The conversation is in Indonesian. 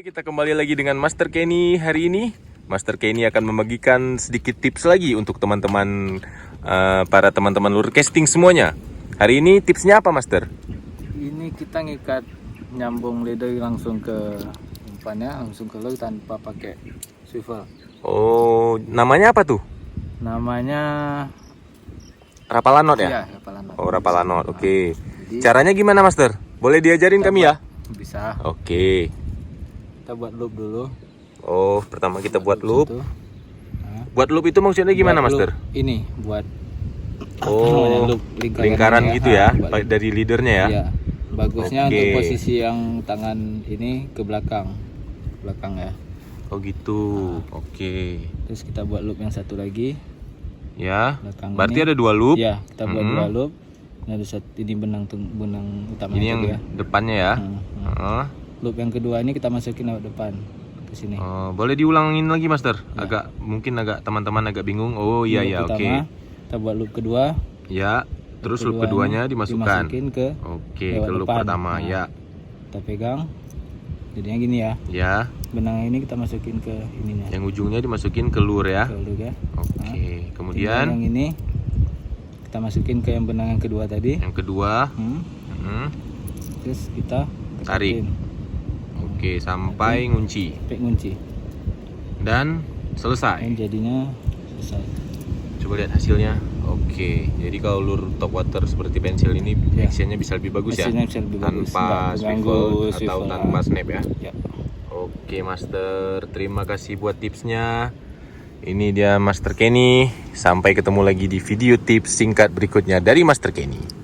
Oke, kita kembali lagi dengan Master Kenny hari ini. Master Kenny akan membagikan sedikit tips lagi untuk teman-teman, para teman-teman lure casting semuanya. Hari ini tipsnya apa, Master? Ini kita ngikat nyambung leader langsung ke umpannya, langsung ke lure tanpa pakai swivel. Oh, namanya apa tuh? Namanya Rapalanot ya? ya Rapalanot. Oh, Rapalanot. Oke. Jadi, Caranya gimana, Master? Boleh diajarin kami ya? bisa. Oke. Kita buat loop dulu. Oh, pertama kita buat loop. Situ. Nah, Buat loop itu maksudnya gimana, buat Master? loop ini buat Oh, loop lingkaran gitu ya, buat loop. dari leadernya ya? Iya. Bagusnya Oke. untuk posisi yang tangan ini ke belakang ya. Oh gitu. Oke. Terus kita buat loop yang satu lagi. Ya. Belakang Berarti ini. ada dua loop. Ya, kita buat Mhm. dua loop. Ini ada ini benang utama Ini yang ya. depannya ya. Heeh. Loop yang kedua ini kita masukin lewat depan ke sini. Oh, boleh diulangin lagi, Master? Mungkin teman-teman agak bingung. Oh iya Loop ya, oke. pertama, kita buat loop kedua. Ya. Terus loop keduanya dimasukkan. Dimasukin ke Oke, lewat ke loop depan. pertama Nah, ya. Kita pegang. Jadinya gini ya. Ya. Benang ini kita masukin ke ininya. Yang ujungnya dimasukin ke lure ya. Ke loop ya. Oke. Tinggal Kemudian yang ini kita masukin ke yang benang yang kedua tadi. yang kedua. Terus kita Tarik. ikatin Oke, sampai ngunci. sampai ngunci. Dan selesai. Dan jadinya selesai. Coba lihat hasilnya. Oke, jadi kalau lure top water seperti pensil ini Ya. actionnya bisa lebih bagus ya, Hasilnya bisa lebih bagus. tanpa Nggak swivel mengganggu atau swivel. tanpa snap ya. Ya. Oke, Master, terima kasih buat tipsnya. Ini dia Master Kenny. Sampai ketemu lagi di video tips singkat berikutnya dari Master Kenny.